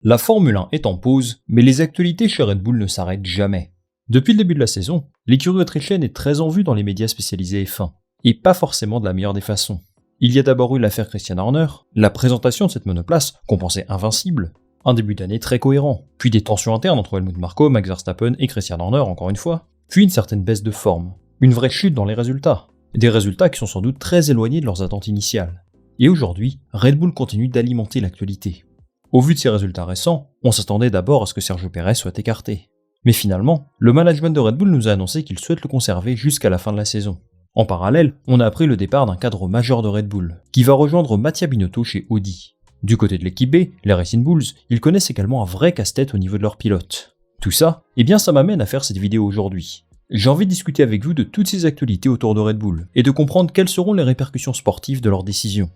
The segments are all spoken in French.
La Formule 1 est en pause, mais les actualités chez Red Bull ne s'arrêtent jamais. Depuis le début de la saison, l'écurie autrichienne est très en vue dans les médias spécialisés F1, et pas forcément de la meilleure des façons. Il y a d'abord eu l'affaire Christian Horner, la présentation de cette monoplace, qu'on pensait invincible, un début d'année très cohérent, puis des tensions internes entre Helmut Marko, Max Verstappen et Christian Horner encore une fois, puis une certaine baisse de forme, une vraie chute dans les résultats, des résultats qui sont sans doute très éloignés de leurs attentes initiales. Et aujourd'hui, Red Bull continue d'alimenter l'actualité. Au vu de ces résultats récents, on s'attendait d'abord à ce que Sergio Pérez soit écarté. Mais finalement, le management de Red Bull nous a annoncé qu'il souhaite le conserver jusqu'à la fin de la saison. En parallèle, on a appris le départ d'un cadre majeur de Red Bull, qui va rejoindre Mattia Binotto chez Audi. Du côté de l'équipe B, les Racing Bulls, ils connaissent également un vrai casse-tête au niveau de leurs pilotes. Tout ça, ça m'amène à faire cette vidéo aujourd'hui. J'ai envie de discuter avec vous de toutes ces actualités autour de Red Bull, et de comprendre quelles seront les répercussions sportives de leurs décisions.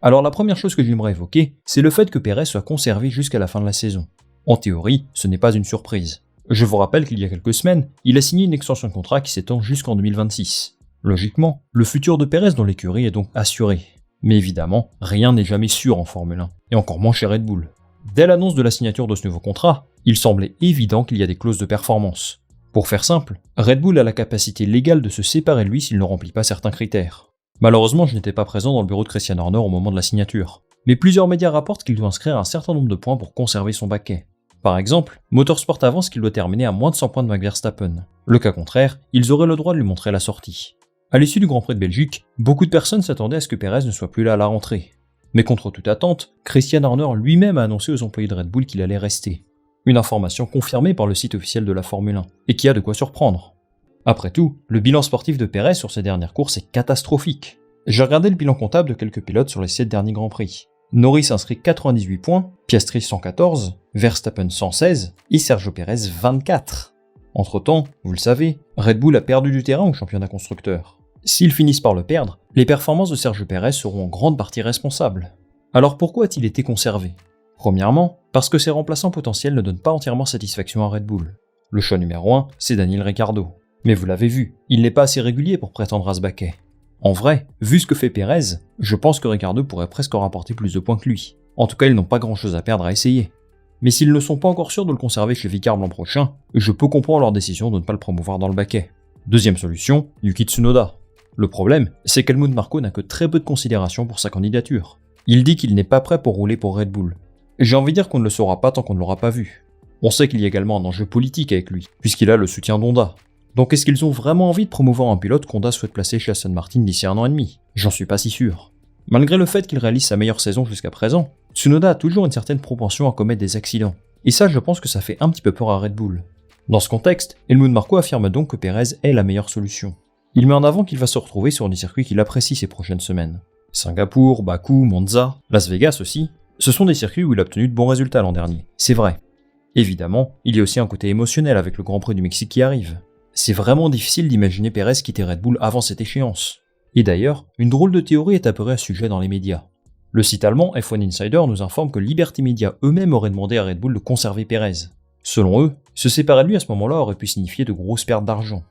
Alors la première chose que j'aimerais évoquer, c'est le fait que Pérez soit conservé jusqu'à la fin de la saison. En théorie, ce n'est pas une surprise. Je vous rappelle qu'il y a quelques semaines, il a signé une extension de contrat qui s'étend jusqu'en 2026. Logiquement, le futur de Pérez dans l'écurie est donc assuré. Mais évidemment, rien n'est jamais sûr en Formule 1, et encore moins chez Red Bull. Dès l'annonce de la signature de ce nouveau contrat, il semblait évident qu'il y a des clauses de performance. Pour faire simple, Red Bull a la capacité légale de se séparer de lui s'il ne remplit pas certains critères. Malheureusement, je n'étais pas présent dans le bureau de Christian Horner au moment de la signature, mais plusieurs médias rapportent qu'il doit inscrire un certain nombre de points pour conserver son baquet. Par exemple, Motorsport avance qu'il doit terminer à moins de 100 points de Max Verstappen. Le cas contraire, ils auraient le droit de lui montrer la sortie. À l'issue du Grand Prix de Belgique, beaucoup de personnes s'attendaient à ce que Pérez ne soit plus là à la rentrée. Mais contre toute attente, Christian Horner lui-même a annoncé aux employés de Red Bull qu'il allait rester. Une information confirmée par le site officiel de la Formule 1, et qui a de quoi surprendre. Après tout, le bilan sportif de Pérez sur ses dernières courses est catastrophique. J'ai regardé le bilan comptable de quelques pilotes sur les 7 derniers Grands Prix. Norris inscrit 98 points, Piastri 114, Verstappen 116 et Sergio Pérez 24. Entre-temps, vous le savez, Red Bull a perdu du terrain au championnat constructeur. S'ils finissent par le perdre, les performances de Sergio Pérez seront en grande partie responsables. Alors pourquoi a-t-il été conservé ? Premièrement, parce que ses remplaçants potentiels ne donnent pas entièrement satisfaction à Red Bull. Le choix numéro 1, c'est Daniel Ricciardo. Mais vous l'avez vu, il n'est pas assez régulier pour prétendre à ce baquet. En vrai, vu ce que fait Pérez, je pense que Ricciardo pourrait presque rapporter plus de points que lui. En tout cas, ils n'ont pas grand chose à perdre à essayer. Mais s'ils ne sont pas encore sûrs de le conserver chez Vicarb l'an prochain, je peux comprendre leur décision de ne pas le promouvoir dans le baquet. Deuxième solution, Yuki Tsunoda. Le problème, c'est qu'Helmut Marko n'a que très peu de considération pour sa candidature. Il dit qu'il n'est pas prêt pour rouler pour Red Bull. J'ai envie de dire qu'on ne le saura pas tant qu'on ne l'aura pas vu. On sait qu'il y a également un enjeu politique avec lui, puisqu'il a le soutien d'Honda. Donc est-ce qu'ils ont vraiment envie de promouvoir un pilote qu'Honda souhaite placer chez Aston Martin d'ici 1 an et demi ? J'en suis pas si sûr. Malgré le fait qu'il réalise sa meilleure saison jusqu'à présent, Tsunoda a toujours une certaine propension à commettre des accidents. Et ça, je pense que ça fait un petit peu peur à Red Bull. Dans ce contexte, Helmut Marko affirme donc que Pérez est la meilleure solution. Il met en avant qu'il va se retrouver sur des circuits qu'il apprécie ces prochaines semaines. Singapour, Bakou, Monza, Las Vegas aussi, ce sont des circuits où il a obtenu de bons résultats l'an dernier, c'est vrai. Évidemment, il y a aussi un côté émotionnel avec le Grand Prix du Mexique qui arrive. C'est vraiment difficile d'imaginer Pérez quitter Red Bull avant cette échéance. Et d'ailleurs, une drôle de théorie est apparue à ce sujet dans les médias. Le site allemand F1 Insider nous informe que Liberty Media eux-mêmes auraient demandé à Red Bull de conserver Pérez. Selon eux, se séparer de lui à ce moment-là aurait pu signifier de grosses pertes d'argent.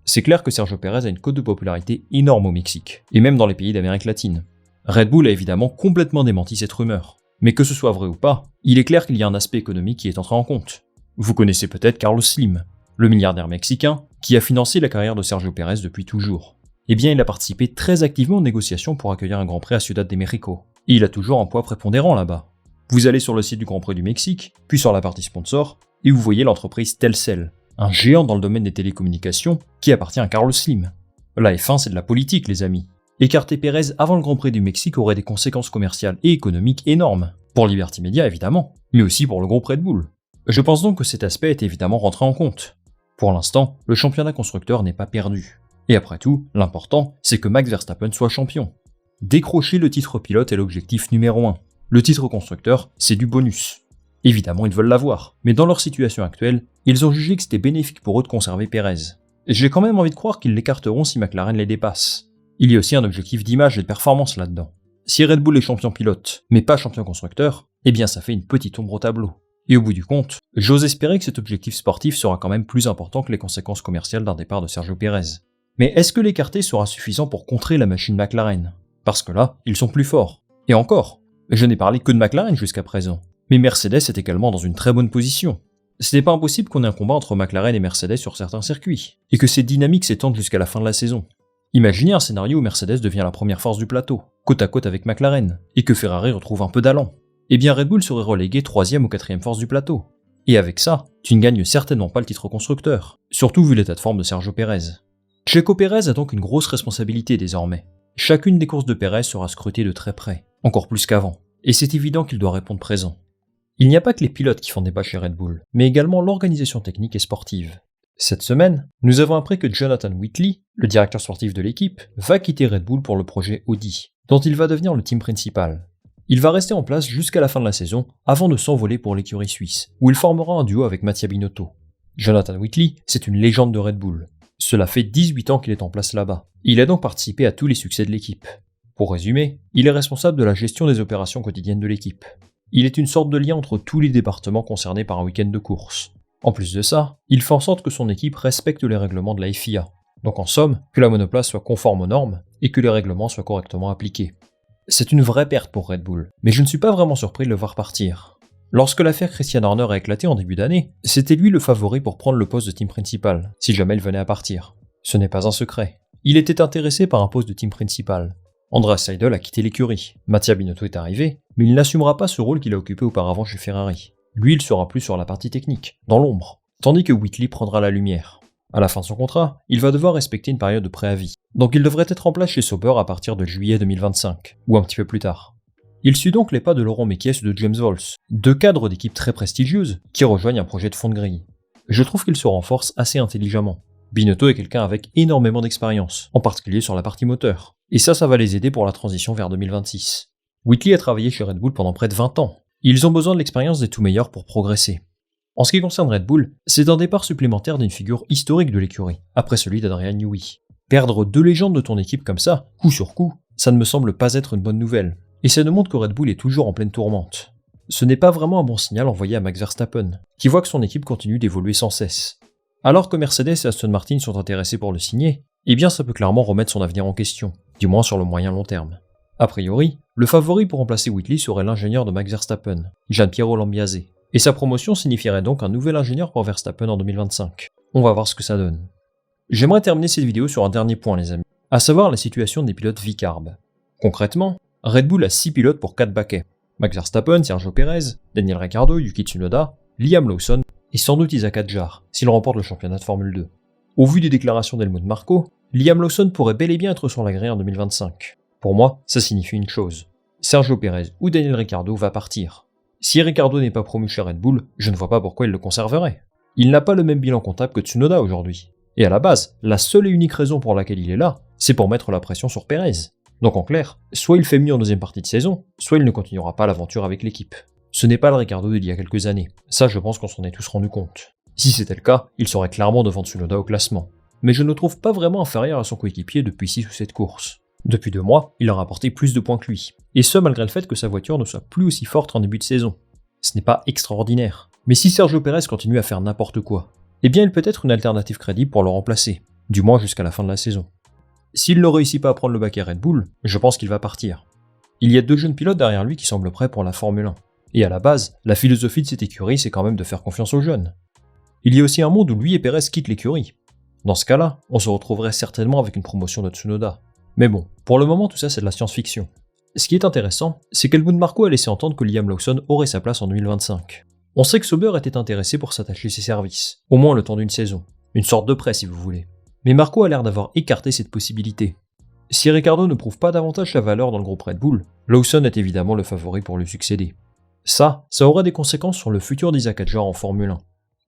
C'est clair que Sergio Pérez a une cote de popularité énorme au Mexique, et même dans les pays d'Amérique latine. Red Bull a évidemment complètement démenti cette rumeur. Mais que ce soit vrai ou pas, il est clair qu'il y a un aspect économique qui est entré en compte. Vous connaissez peut-être Carlos Slim, le milliardaire mexicain qui a financé la carrière de Sergio Pérez depuis toujours. Eh bien, il a participé très activement aux négociations pour accueillir un Grand Prix à Ciudad de México. Et il a toujours un poids prépondérant là-bas. Vous allez sur le site du Grand Prix du Mexique, puis sur la partie sponsor, et vous voyez l'entreprise Telcel, un géant dans le domaine des télécommunications qui appartient à Carlos Slim. La F1, c'est de la politique, les amis. Écarter Pérez avant le Grand Prix du Mexique aurait des conséquences commerciales et économiques énormes. Pour Liberty Media, évidemment, mais aussi pour le groupe Red Bull. Je pense donc que cet aspect est évidemment rentré en compte. Pour l'instant, le championnat constructeur n'est pas perdu. Et après tout, l'important, c'est que Max Verstappen soit champion. Décrocher le titre pilote est l'objectif numéro 1. Le titre constructeur, c'est du bonus. Évidemment, ils veulent l'avoir, mais dans leur situation actuelle, ils ont jugé que c'était bénéfique pour eux de conserver Pérez. Et j'ai quand même envie de croire qu'ils l'écarteront si McLaren les dépasse. Il y a aussi un objectif d'image et de performance là-dedans. Si Red Bull est champion pilote, mais pas champion constructeur, eh bien ça fait une petite ombre au tableau. Et au bout du compte, j'ose espérer que cet objectif sportif sera quand même plus important que les conséquences commerciales d'un départ de Sergio Pérez. Mais est-ce que l'écarter sera suffisant pour contrer la machine McLaren ? Parce que là, ils sont plus forts. Et encore, je n'ai parlé que de McLaren jusqu'à présent. Mais Mercedes est également dans une très bonne position. Ce n'est pas impossible qu'on ait un combat entre McLaren et Mercedes sur certains circuits, et que ces dynamiques s'étendent jusqu'à la fin de la saison. Imaginez un scénario où Mercedes devient la première force du plateau, côte à côte avec McLaren, et que Ferrari retrouve un peu d'allant. Eh bien Red Bull serait relégué 3ème ou 4ème force du plateau. Et avec ça, tu ne gagnes certainement pas le titre constructeur, surtout vu l'état de forme de Sergio Pérez. Checo Pérez a donc une grosse responsabilité désormais. Chacune des courses de Pérez sera scrutée de très près, encore plus qu'avant, et c'est évident qu'il doit répondre présent. Il n'y a pas que les pilotes qui font débat chez Red Bull, mais également l'organisation technique et sportive. Cette semaine, nous avons appris que Jonathan Whitley, le directeur sportif de l'équipe, va quitter Red Bull pour le projet Audi, dont il va devenir le team principal. Il va rester en place jusqu'à la fin de la saison, avant de s'envoler pour l'écurie suisse, où il formera un duo avec Mattia Binotto. Jonathan Whitley, c'est une légende de Red Bull. Cela fait 18 ans qu'il est en place là-bas. Il a donc participé à tous les succès de l'équipe. Pour résumer, il est responsable de la gestion des opérations quotidiennes de l'équipe. Il est une sorte de lien entre tous les départements concernés par un week-end de course. En plus de ça, il fait en sorte que son équipe respecte les règlements de la FIA. Donc en somme, que la monoplace soit conforme aux normes et que les règlements soient correctement appliqués. C'est une vraie perte pour Red Bull, mais je ne suis pas vraiment surpris de le voir partir. Lorsque l'affaire Christian Horner a éclaté en début d'année, c'était lui le favori pour prendre le poste de team principal, si jamais il venait à partir. Ce n'est pas un secret. Il était intéressé par un poste de team principal. Andreas Seidel a quitté l'écurie, Mattia Binotto est arrivé, mais il n'assumera pas ce rôle qu'il a occupé auparavant chez Ferrari. Lui, il sera plus sur la partie technique, dans l'ombre, tandis que Whitley prendra la lumière. À la fin de son contrat, il va devoir respecter une période de préavis, donc il devrait être en place chez Sauber à partir de juillet 2025, ou un petit peu plus tard. Il suit donc les pas de Laurent Mekies et de James Vols, deux cadres d'équipes très prestigieuses qui rejoignent un projet de fond de grille. Je trouve qu'ils se renforcent assez intelligemment. Binotto est quelqu'un avec énormément d'expérience, en particulier sur la partie moteur, et ça va les aider pour la transition vers 2026. Whitley a travaillé chez Red Bull pendant près de 20 ans, et ils ont besoin de l'expérience des tout meilleurs pour progresser. En ce qui concerne Red Bull, c'est un départ supplémentaire d'une figure historique de l'écurie, après celui d'Adrian Newey. Perdre deux légendes de ton équipe comme ça, coup sur coup, ça ne me semble pas être une bonne nouvelle, et ça nous montre que Red Bull est toujours en pleine tourmente. Ce n'est pas vraiment un bon signal envoyé à Max Verstappen, qui voit que son équipe continue d'évoluer sans cesse. Alors que Mercedes et Aston Martin sont intéressés pour le signer, eh bien ça peut clairement remettre son avenir en question, du moins sur le moyen long terme. A priori, le favori pour remplacer Whitley serait l'ingénieur de Max Verstappen, Gianpiero Lambiase, et sa promotion signifierait donc un nouvel ingénieur pour Verstappen en 2025. On va voir ce que ça donne. J'aimerais terminer cette vidéo sur un dernier point les amis, à savoir la situation des pilotes V-Carb. Concrètement, Red Bull a 6 pilotes pour 4 baquets. Max Verstappen, Sergio Pérez, Daniel Ricciardo, Yuki Tsunoda, Liam Lawson et sans doute Isaac Hadjar, s'il remporte le championnat de Formule 2. Au vu des déclarations d'Helmut Marko, Liam Lawson pourrait bel et bien être sur la grille en 2025. Pour moi, ça signifie une chose. Sergio Pérez ou Daniel Ricciardo va partir. Si Ricciardo n'est pas promu chez Red Bull, je ne vois pas pourquoi il le conserverait. Il n'a pas le même bilan comptable que Tsunoda aujourd'hui. Et à la base, la seule et unique raison pour laquelle il est là, c'est pour mettre la pression sur Pérez. Donc en clair, soit il fait mieux en deuxième partie de saison, soit il ne continuera pas l'aventure avec l'équipe. Ce n'est pas le Ricciardo d'il y a quelques années. Ça, je pense qu'on s'en est tous rendu compte. Si c'était le cas, il serait clairement devant Tsunoda au classement. Mais je ne le trouve pas vraiment inférieur à son coéquipier depuis 6 ou 7 courses. Depuis 2 mois, il a rapporté plus de points que lui. Et ce malgré le fait que sa voiture ne soit plus aussi forte en début de saison. Ce n'est pas extraordinaire. Mais si Sergio Pérez continue à faire n'importe quoi, eh bien il peut être une alternative crédible pour le remplacer, du moins jusqu'à la fin de la saison. S'il ne réussit pas à prendre le baquet Red Bull, je pense qu'il va partir. Il y a 2 jeunes pilotes derrière lui qui semblent prêts pour la Formule 1. Et à la base, la philosophie de cette écurie, c'est quand même de faire confiance aux jeunes. Il y a aussi un monde où lui et Pérez quittent l'écurie. Dans ce cas-là, on se retrouverait certainement avec une promotion de Tsunoda. Mais bon, pour le moment tout ça c'est de la science-fiction. Ce qui est intéressant, c'est qu'Helmut Marko a laissé entendre que Liam Lawson aurait sa place en 2025. On sait que Sauber était intéressé pour s'attacher ses services, au moins le temps d'une saison. Une sorte de prêt si vous voulez. Mais Marko a l'air d'avoir écarté cette possibilité. Si Ricciardo ne prouve pas davantage sa valeur dans le groupe Red Bull, Lawson est évidemment le favori pour lui succéder. Ça aura des conséquences sur le futur d'Isaac Hadjar en Formule 1.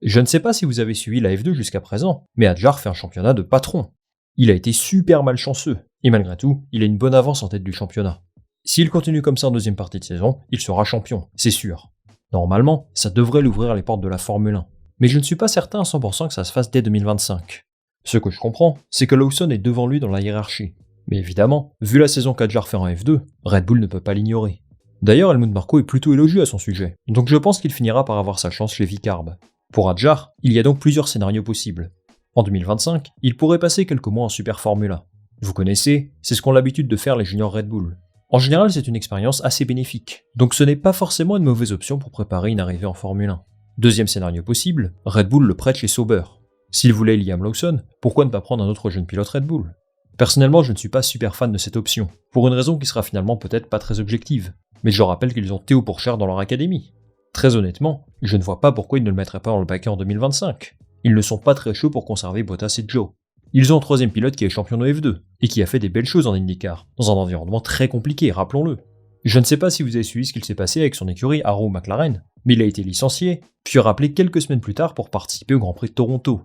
Je ne sais pas si vous avez suivi la F2 jusqu'à présent, mais Hadjar fait un championnat de patron. Il a été super malchanceux, et malgré tout, il a une bonne avance en tête du championnat. S'il continue comme ça en deuxième partie de saison, il sera champion, c'est sûr. Normalement, ça devrait lui ouvrir les portes de la Formule 1, mais je ne suis pas certain à 100% que ça se fasse dès 2025. Ce que je comprends, c'est que Lawson est devant lui dans la hiérarchie. Mais évidemment, vu la saison qu'Hadjar fait en F2, Red Bull ne peut pas l'ignorer. D'ailleurs, Helmut Marko est plutôt élogieux à son sujet, donc je pense qu'il finira par avoir sa chance chez V-Carb. Pour Hadjar, il y a donc plusieurs scénarios possibles. En 2025, il pourrait passer quelques mois en Super Formula. Vous connaissez, c'est ce qu'ont l'habitude de faire les juniors Red Bull. En général, c'est une expérience assez bénéfique, donc ce n'est pas forcément une mauvaise option pour préparer une arrivée en Formule 1. Deuxième scénario possible, Red Bull le prête chez Sauber. S'il voulait Liam Lawson, pourquoi ne pas prendre un autre jeune pilote Red Bull? Personnellement, je ne suis pas super fan de cette option, pour une raison qui sera finalement peut-être pas très objective, mais je rappelle qu'ils ont Théo Pourchaire dans leur académie. Très honnêtement, je ne vois pas pourquoi ils ne le mettraient pas dans le paquet en 2025. Ils ne sont pas très chauds pour conserver Bottas et Joe. Ils ont un troisième pilote qui est champion de F2, et qui a fait des belles choses en IndyCar, dans un environnement très compliqué, rappelons-le. Je ne sais pas si vous avez suivi ce qu'il s'est passé avec son écurie Arrow McLaren, mais il a été licencié, puis rappelé quelques semaines plus tard pour participer au Grand Prix de Toronto.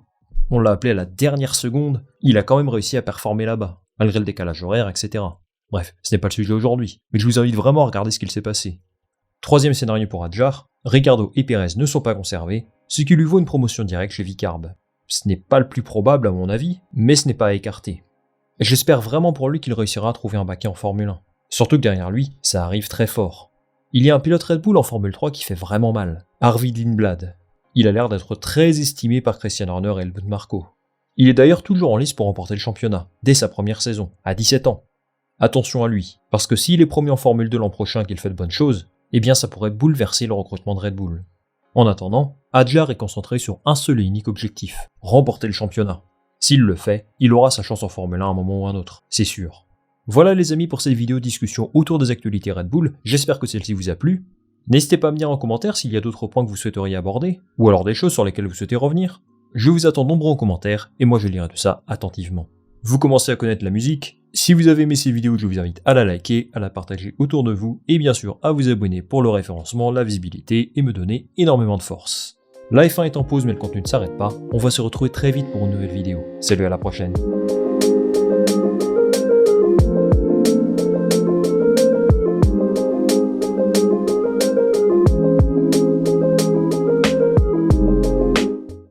On l'a appelé à la dernière seconde, il a quand même réussi à performer là-bas, malgré le décalage horaire, etc. Bref, ce n'est pas le sujet aujourd'hui, mais je vous invite vraiment à regarder ce qu'il s'est passé. Troisième scénario pour Hadjar, Ricciardo et Perez ne sont pas conservés, ce qui lui vaut une promotion directe chez Vicarb. Ce n'est pas le plus probable à mon avis, mais ce n'est pas à écarter. J'espère vraiment pour lui qu'il réussira à trouver un baquet en Formule 1. Surtout que derrière lui, ça arrive très fort. Il y a un pilote Red Bull en Formule 3 qui fait vraiment mal, Arvid Lindblad. Il a l'air d'être très estimé par Christian Horner et Helmut Marko. Il est d'ailleurs toujours en lice pour remporter le championnat, dès sa première saison, à 17 ans. Attention à lui, parce que s'il est promu en Formule 2 l'an prochain et qu'il fait de bonnes choses, eh bien ça pourrait bouleverser le recrutement de Red Bull. En attendant, Hadjar est concentré sur un seul et unique objectif, remporter le championnat. S'il le fait, il aura sa chance en Formule 1 à un moment ou un autre, c'est sûr. Voilà les amis pour cette vidéo discussion autour des actualités Red Bull, j'espère que celle-ci vous a plu. N'hésitez pas à me dire en commentaire s'il y a d'autres points que vous souhaiteriez aborder, ou alors des choses sur lesquelles vous souhaitez revenir. Je vous attends nombreux en commentaire, et moi je lirai tout ça attentivement. Vous commencez à connaître la musique, si vous avez aimé ces vidéos, je vous invite à la liker, à la partager autour de vous, et bien sûr à vous abonner pour le référencement, la visibilité, et me donner énormément de force. La F1 est en pause mais le contenu ne s'arrête pas, on va se retrouver très vite pour une nouvelle vidéo. Salut, à la prochaine.